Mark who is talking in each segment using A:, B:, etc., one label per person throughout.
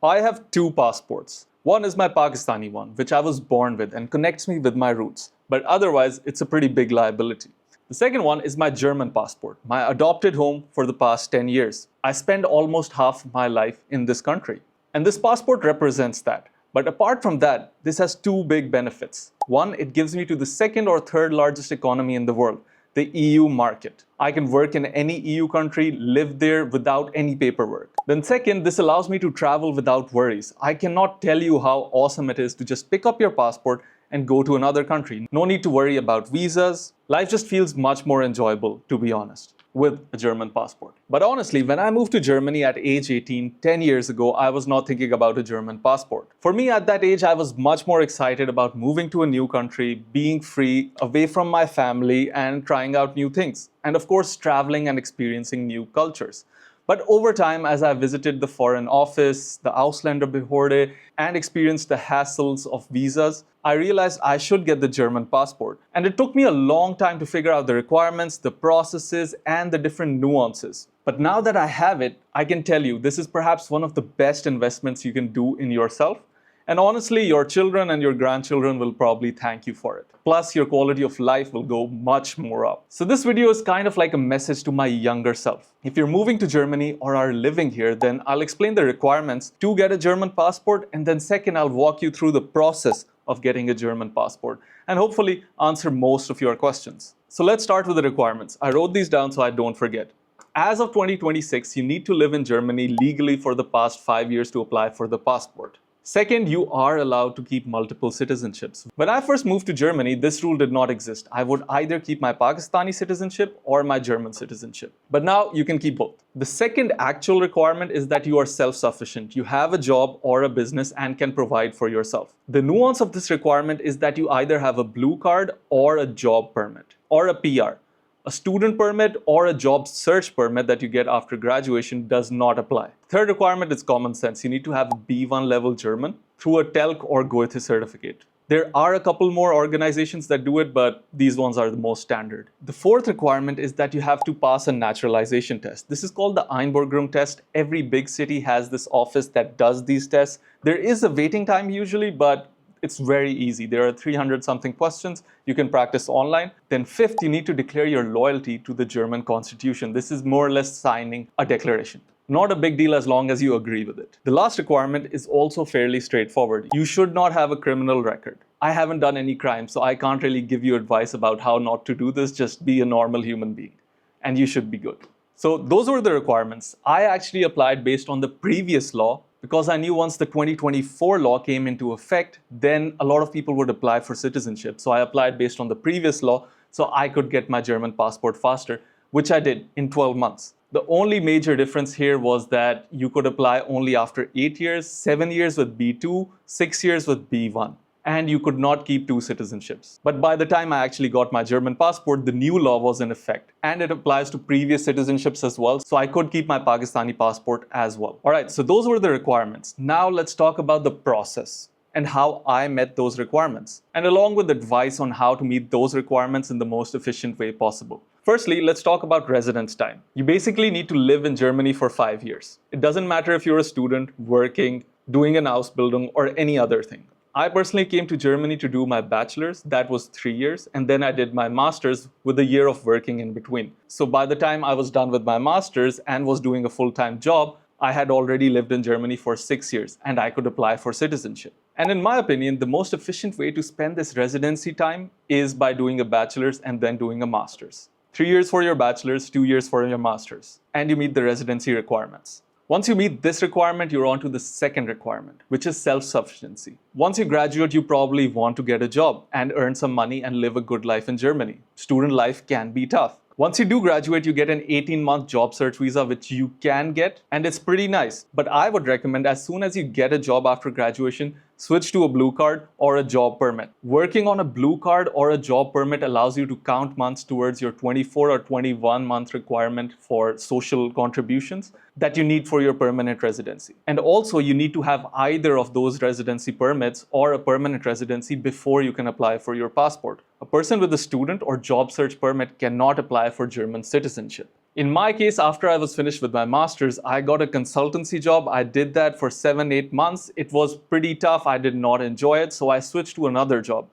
A: I have two passports. One is my Pakistani one, which I was born with and connects me with my roots, but otherwise it's a pretty big liability. The second one is my German passport, my adopted home for the past 10 years. I spend almost half of my life in this country. And this passport represents that. But apart from that, this has two big benefits. One, it gives me to the second or third largest economy in the world, the EU market. I can work in any EU country, live there without any paperwork. Then second, this allows me to travel without worries. I cannot tell you how awesome it is to just pick up your passport and go to another country. No need to worry about visas. Life just feels much more enjoyable, to be honest, with a German passport. But honestly, when I moved to Germany at age 18, 10 years ago, I was not thinking about a German passport. For me at that age, I was much more excited about moving to a new country, being free, away from my family, and trying out new things. And of course, traveling and experiencing new cultures. But over time, as I visited the Foreign Office, the Ausländerbehörde, and experienced the hassles of visas, I realized I should get the German passport. And it took me a long time to figure out the requirements, the processes, and the different nuances. But now that I have it, I can tell you this is perhaps one of the best investments you can do in yourself. And honestly, your children and your grandchildren will probably thank you for it. Plus, your quality of life will go much more up. So this video is kind of like a message to my younger self. If you're moving to Germany or are living here, then I'll explain the requirements to get a German passport. And then second, I'll walk you through the process of getting a German passport and hopefully answer most of your questions. So let's start with the requirements. I wrote these down so I don't forget. As of 2026, you need to live in Germany legally for the past 5 years to apply for the passport. Second, you are allowed to keep multiple citizenships. When I first moved to Germany, this rule did not exist. I would either keep my Pakistani citizenship or my German citizenship. But now you can keep both. The second actual requirement is that you are self-sufficient. You have a job or a business and can provide for yourself. The nuance of this requirement is that you either have a blue card or a job permit or a PR. A student permit or a job search permit that you get after graduation does not apply. Third requirement is common sense. You need to have B1 level German through a TELC or Goethe certificate. There are a couple more organizations that do it, but these ones are the most standard. The fourth requirement is that you have to pass a naturalization test. This is called the Einbürgerung test. Every big city has this office that does these tests. There is a waiting time usually, but it's very easy. There are 300 something questions. You can practice online. Then fifth, you need to declare your loyalty to the German constitution. This is more or less signing a declaration. Not a big deal as long as you agree with it. The last requirement is also fairly straightforward. You should not have a criminal record. I haven't done any crime, so I can't really give you advice about how not to do this. Just be a normal human being and you should be good. So those were the requirements. I actually applied based on the previous law because I knew once the 2024 law came into effect, then a lot of people would apply for citizenship. So I applied based on the previous law so I could get my German passport faster, which I did in 12 months. The only major difference here was that you could apply only after 8 years, 7 years with B2, 6 years with B1. And you could not keep two citizenships. But by the time I actually got my German passport, the new law was in effect. And it applies to previous citizenships as well. So I could keep my Pakistani passport as well. All right, so those were the requirements. Now let's talk about the process and how I met those requirements. And along with advice on how to meet those requirements in the most efficient way possible. Firstly, let's talk about residence time. You basically need to live in Germany for 5 years. It doesn't matter if you're a student, working, doing an Ausbildung, or any other thing. I personally came to Germany to do my bachelor's. That was 3 years. And then I did my master's with a year of working in between. So by the time I was done with my master's and was doing a full-time job, I had already lived in Germany for 6 years and I could apply for citizenship. And in my opinion, the most efficient way to spend this residency time is by doing a bachelor's and then doing a master's. 3 years for your bachelor's, 2 years for your master's. And you meet the residency requirements. Once you meet this requirement, you're on to the second requirement, which is self-sufficiency. Once you graduate, you probably want to get a job and earn some money and live a good life in Germany. Student life can be tough. Once you do graduate, you get an 18-month job search visa, which you can get, and it's pretty nice. But I would recommend as soon as you get a job after graduation, switch to a blue card or a job permit. Working on a blue card or a job permit allows you to count months towards your 24 or 21 month requirement for social contributions that you need for your permanent residency. And also you need to have either of those residency permits or a permanent residency before you can apply for your passport. A person with a student or job search permit cannot apply for German citizenship. In my case, after I was finished with my master's, I got a consultancy job. I did that for 7-8 months. It was pretty tough. I did not enjoy it, so I switched to another job.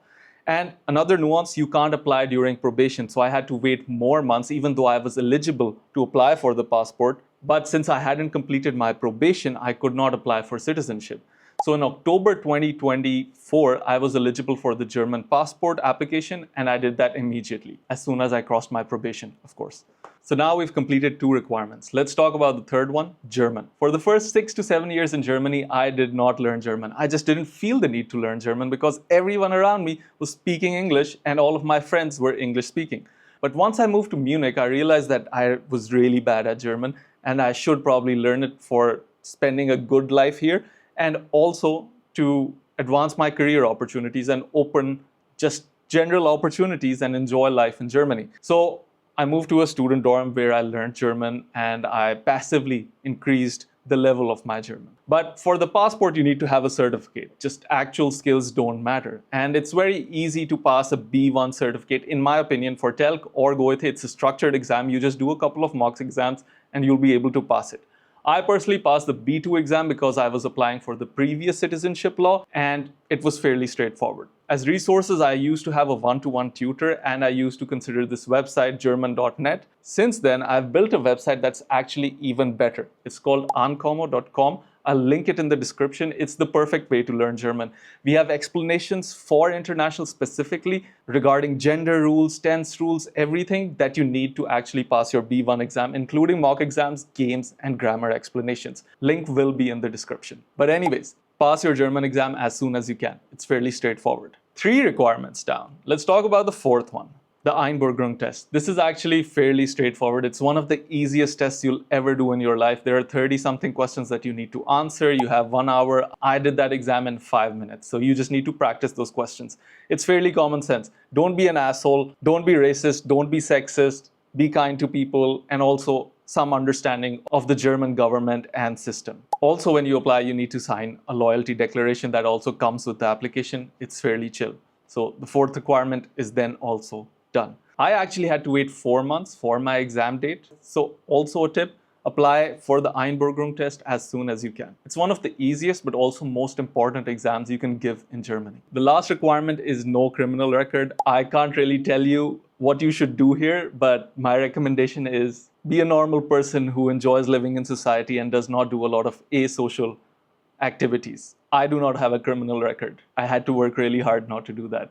A: And another nuance, you can't apply during probation. So I had to wait more months, even though I was eligible to apply for the passport. But since I hadn't completed my probation, I could not apply for citizenship. So in October 2024, I was eligible for the German passport application, and I did that immediately, as soon as I crossed my probation, of course. So now we've completed 2 requirements. Let's talk about the third one, German. For the first 6 to 7 years in Germany, I did not learn German. I just didn't feel the need to learn German because everyone around me was speaking English and all of my friends were English speaking. But once I moved to Munich, I realized that I was really bad at German and I should probably learn it for spending a good life here and also to advance my career opportunities and open just general opportunities and enjoy life in Germany. So I moved to a student dorm where I learned German and I passively increased the level of my German. But for the passport, you need to have a certificate. Just actual skills don't matter. And it's very easy to pass a B1 certificate, in my opinion, for TELC or GOETH. It's a structured exam. You just do a couple of mock exams and you'll be able to pass it. I personally passed the B2 exam because I was applying for the previous citizenship law and it was fairly straightforward. As resources, I used to have a one-to-one tutor and I used to consider this website german.net. Since then, I've built a website that's actually even better. It's called ankomo.com. I'll link it in the description. It's the perfect way to learn German. We have explanations for international specifically regarding gender rules, tense rules, everything that you need to actually pass your B1 exam, including mock exams, games, and grammar explanations. Link will be in the description. But anyways, pass your German exam as soon as you can. It's fairly straightforward. 3 requirements down. Let's talk about the 4th one. The Einbürgerung test. This is actually fairly straightforward. It's one of the easiest tests you'll ever do in your life. There are 30-something questions that you need to answer. You have 1 hour. I did that exam in 5 minutes. So you just need to practice those questions. It's fairly common sense. Don't be an asshole. Don't be racist. Don't be sexist. Be kind to people. And also some understanding of the German government and system. Also, when you apply, you need to sign a loyalty declaration that also comes with the application. It's fairly chill. So the 4th requirement is then also done. I actually had to wait 4 months for my exam date. So also a tip, apply for the Einbürgerung test as soon as you can. It's one of the easiest but also most important exams you can give in Germany. The last requirement is no criminal record. I can't really tell you what you should do here, but my recommendation is be a normal person who enjoys living in society and does not do a lot of asocial activities. I do not have a criminal record. I had to work really hard not to do that.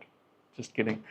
A: Just kidding.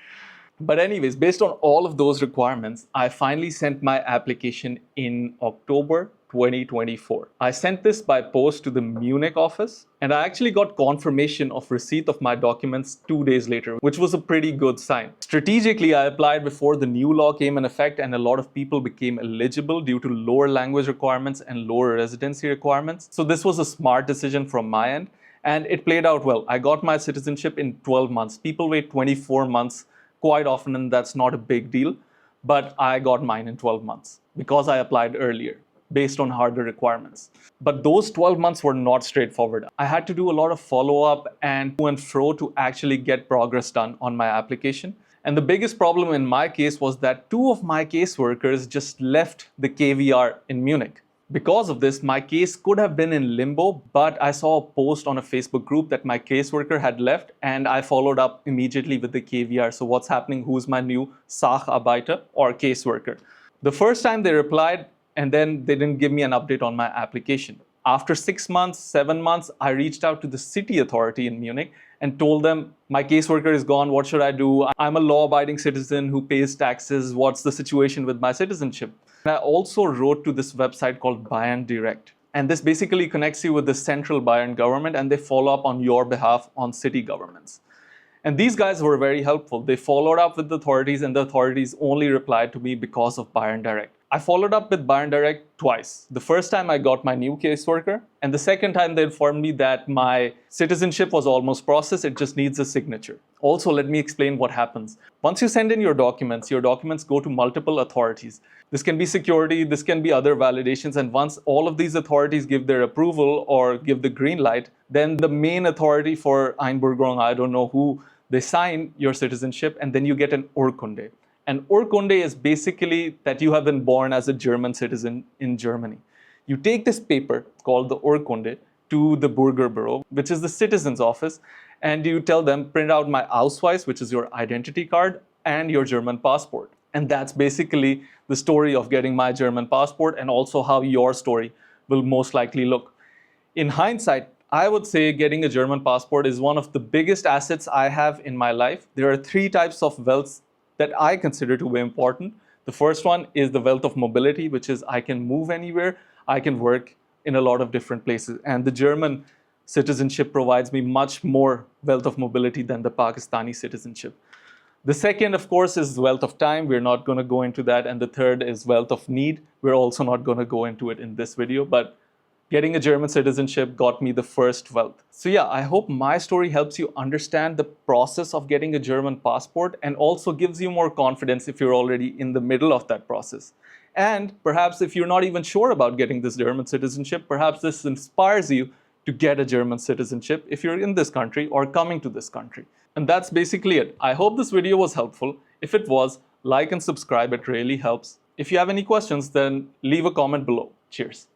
A: But anyways, based on all of those requirements, I finally sent my application in October 2024. I sent this by post to the Munich office, and I actually got confirmation of receipt of my documents 2 days later, which was a pretty good sign. Strategically, I applied before the new law came in effect, and a lot of people became eligible due to lower language requirements and lower residency requirements. So this was a smart decision from my end, and it played out well. I got my citizenship in 12 months. People wait 24 months quite often, and that's not a big deal. But I got mine in 12 months because I applied earlier based on harder requirements. But those 12 months were not straightforward. I had to do a lot of follow-up and to and fro to actually get progress done on my application. And the biggest problem in my case was that 2 of my caseworkers just left the KVR in Munich. Because of this, my case could have been in limbo, but I saw a post on a Facebook group that my caseworker had left, and I followed up immediately with the KVR. So what's happening? Who's my new Sacharbeiter or caseworker? The first time they replied, and then they didn't give me an update on my application. After 6 months, 7 months, I reached out to the city authority in Munich and told them, my caseworker is gone, what should I do? I'm a law-abiding citizen who pays taxes. What's the situation with my citizenship? And I also wrote to this website called Bayern Direct. And this basically connects you with the central Bayern government, and they follow up on your behalf on city governments. And these guys were very helpful. They followed up with the authorities, and the authorities only replied to me because of Bayern Direct. I followed up with Bayern Direct twice. The first time I got my new caseworker, and the second time they informed me that my citizenship was almost processed, it just needs a signature. Also, let me explain what happens. Once you send in your documents go to multiple authorities. This can be security, this can be other validations, and once all of these authorities give their approval or give the green light, then the main authority for Einbürgerung, I don't know who, they sign your citizenship, and then you get an Urkunde. And Urkunde is basically that you have been born as a German citizen in Germany. You take this paper called the Urkunde to the Bürgerbüro, which is the citizen's office, and you tell them, print out my Ausweis, which is your identity card, and your German passport. And that's basically the story of getting my German passport, and also how your story will most likely look. In hindsight, I would say getting a German passport is one of the biggest assets I have in my life. There are 3 types of wealth that I consider to be important. The first one is the wealth of mobility, which is I can move anywhere, I can work in a lot of different places. And the German citizenship provides me much more wealth of mobility than the Pakistani citizenship. The second, of course, is wealth of time. We're not going to go into that. And the third is wealth of need. We're also not going to go into it in this video, but getting a German citizenship got me the first wealth. So yeah, I hope my story helps you understand the process of getting a German passport, and also gives you more confidence if you're already in the middle of that process. And perhaps if you're not even sure about getting this German citizenship, perhaps this inspires you to get a German citizenship if you're in this country or coming to this country. And that's basically it. I hope this video was helpful. If it was, like and subscribe, it really helps. If you have any questions, then leave a comment below. Cheers.